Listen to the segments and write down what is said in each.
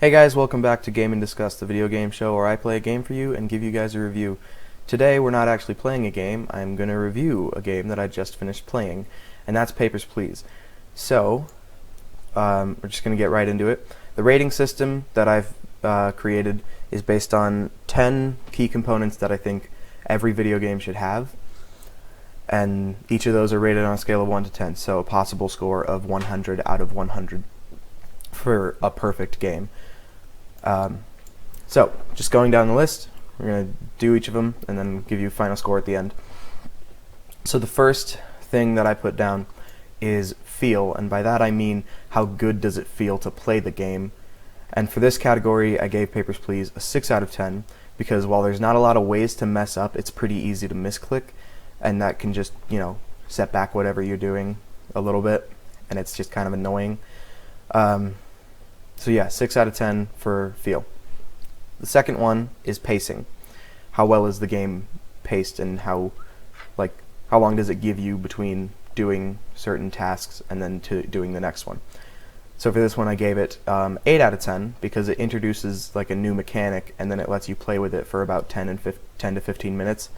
Hey guys, welcome back to Game and Discuss, the video game show where I play a game for you and give you guys a review. Today we're not actually playing a game, I'm going to review a game that I just finished playing, and that's Papers, Please. So, we're just going to get right into it. The rating system that I've created is based on 10 key components that I think every video game should have, and each of those are rated on a scale of 1 to 10, so a possible score of 100 out of 100 for a perfect game. So, just going down the list, we're going to do each of them and then give you a final score at the end. So the first thing that I put down is feel, and by that I mean how good does it feel to play the game. And for this category, I gave Papers, Please a 6 out of 10, because while there's not a lot of ways to mess up, it's pretty easy to misclick, and that can just, set back whatever you're doing a little bit, and it's just kind of annoying. So yeah, 6 out of 10 for feel. The second one is pacing. How well is the game paced, and how long does it give you between doing certain tasks and then to doing the next one? So for this one I gave it 8 out of 10 because it introduces a new mechanic and then it lets you play with it for about 10 to 15 minutes,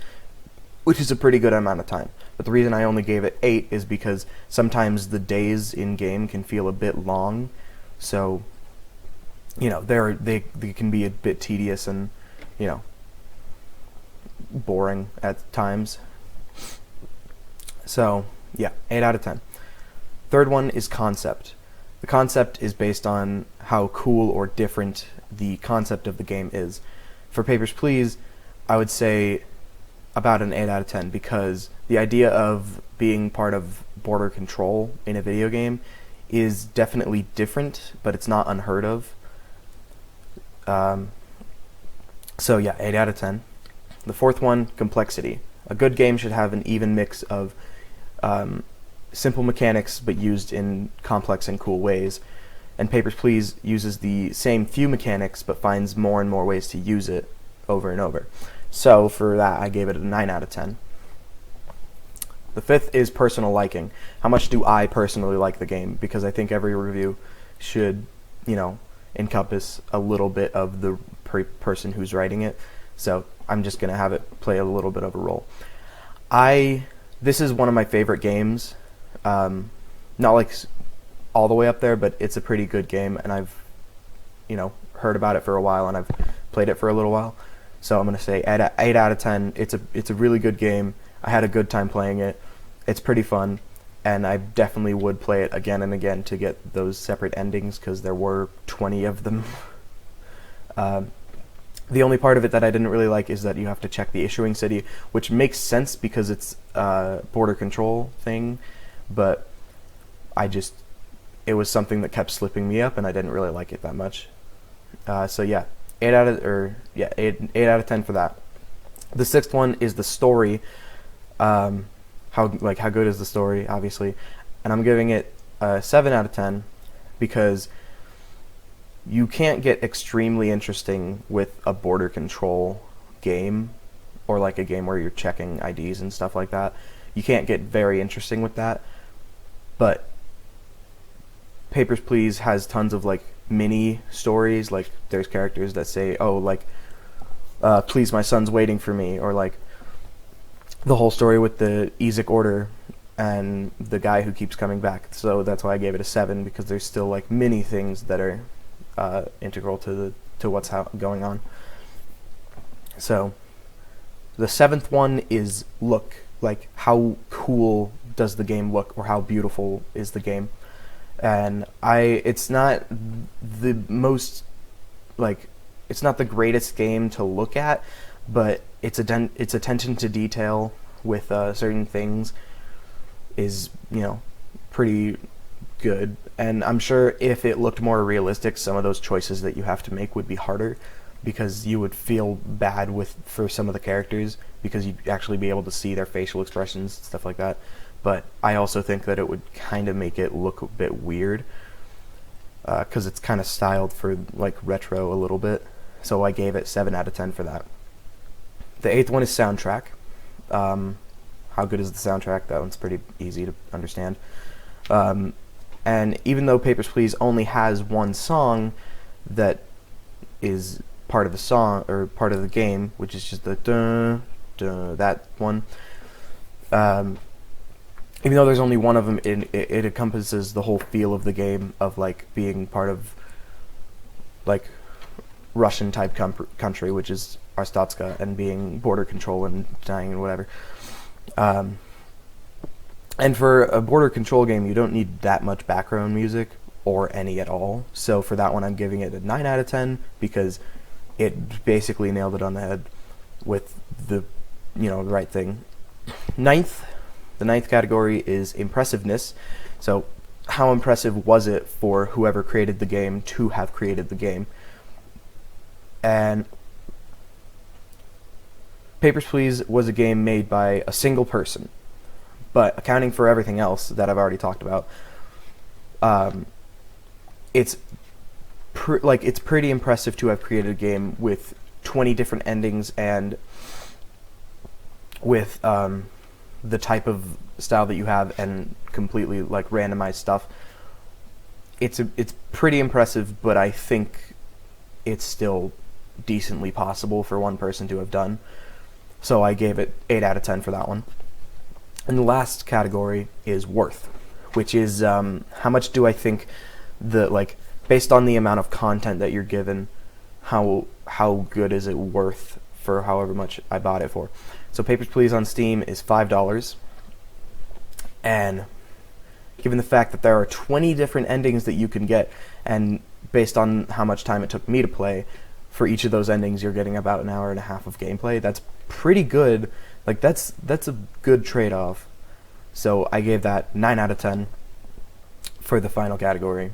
which is a pretty good amount of time. But the reason I only gave it 8 is because sometimes the days in game can feel a bit long, so they can be a bit tedious and boring at times. So yeah, 8 out of 10. Third one is concept. The concept is based on how cool or different the concept of the game is. For Papers, Please, I would say about an 8 out of 10 because the idea of being part of border control in a video game is definitely different, but it's not unheard of. So yeah, 8 out of 10. The fourth one, complexity. A good game should have an even mix of simple mechanics but used in complex and cool ways. And Papers, Please uses the same few mechanics but finds more and more ways to use it over and over. So for that, I gave it a 9 out of 10. The fifth is personal liking. How much do I personally like the game? Because I think every review should, encompass a little bit of the person who's writing it. So I'm just going to have it play a little bit of a role. This is one of my favorite games. Not all the way up there, but it's a pretty good game, and I've, heard about it for a while, and I've played it for a little while. So I'm going to say 8 out of 10. It's a really good game. I had a good time playing it. It's pretty fun, and I definitely would play it again and again to get those separate endings, because there were 20 of them. The only part of it that I didn't really like is that you have to check the issuing city, which makes sense because it's a border control thing, but it was something that kept slipping me up, and I didn't really like it that much. So yeah, 8 out of 10 for that. The sixth one is the story. How good is the story, obviously, and I'm giving it a 7 out of 10 because you can't get extremely interesting with a border control game, or a game where you're checking IDs and stuff like that. You can't get very interesting with that, but Papers, Please has tons of mini stories. There's characters that say, please, my son's waiting for me, or the whole story with the Ezek Order and the guy who keeps coming back. So that's why I gave it a 7, because there's still many things that are integral to what's going on. So the seventh one is look. How cool does the game look, or how beautiful is the game? And it's not the most it's not the greatest game to look at, but its attention to detail with certain things is pretty good. And I'm sure if it looked more realistic, some of those choices that you have to make would be harder, because you would feel bad for some of the characters, because you'd actually be able to see their facial expressions, stuff like that. But I also think that it would kind of make it look a bit weird, because it's kind of styled for retro a little bit. So I gave it 7 out of 10 for that. The eighth one is soundtrack. How good is the soundtrack? That one's pretty easy to understand. And even though Papers, Please only has one song that is part of the song or part of the game, which is just the dun, dun, that one. Even though there's only one of them, it encompasses the whole feel of the game of like being part of like Russian type country, which is Arstatska, and being border control and dying and whatever. And for a border control game, you don't need that much background music or any at all. So for that one, I'm giving it a 9 out of 10 because it basically nailed it on the head with the right thing. The ninth category is impressiveness. So how impressive was it for whoever created the game to have created the game? And Papers, Please was a game made by a single person, but accounting for everything else that I've already talked about, it's pretty impressive to have created a game with 20 different endings and with the type of style that you have and completely like randomized stuff. It's pretty impressive, but I think it's still decently possible for one person to have done. So I gave it 8 out of 10 for that one. And the last category is worth, which is how much do I think based on the amount of content that you're given, how good is it worth for however much I bought it for. So Papers, Please on Steam is $5, and given the fact that there are 20 different endings that you can get, and based on how much time it took me to play, for each of those endings you're getting about an hour and a half of gameplay. That's pretty good. Like that's a good trade-off. So I gave that 9 out of 10 for the final category.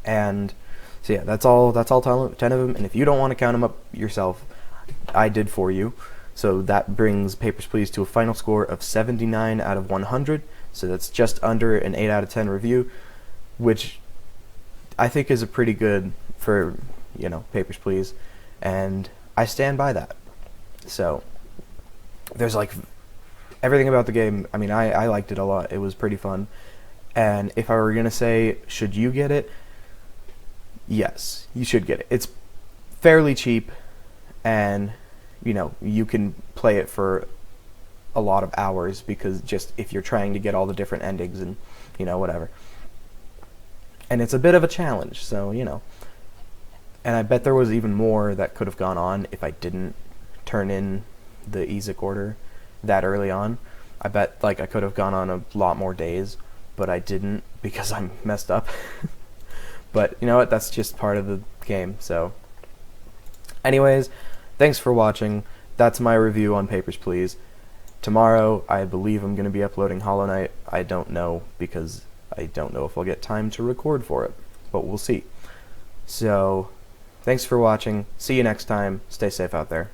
And so yeah, that's all 10 of them, and if you don't want to count them up yourself, I did for you. So that brings Papers, Please to a final score of 79 out of 100. So that's just under an 8 out of 10 review, which I think is a pretty good for, Papers, Please, and I stand by that. So there's like everything about the game. I mean, I liked it a lot. It was pretty fun. And if I were going to say, should you get it? Yes, you should get it. It's fairly cheap, and you can play it for a lot of hours, because just if you're trying to get all the different endings and whatever. And it's a bit of a challenge, so and I bet there was even more that could have gone on if I didn't turn in the EZIC order that early on. I bet I could have gone on a lot more days, but I didn't because I'm messed up. But you know what, that's just part of the game. So anyways, thanks for watching. That's my review on Papers, Please. Tomorrow I believe I'm going to be uploading Hollow Knight. I don't know, because I don't know if I'll get time to record for it, but we'll see. So thanks for watching. See you next time. Stay safe out there.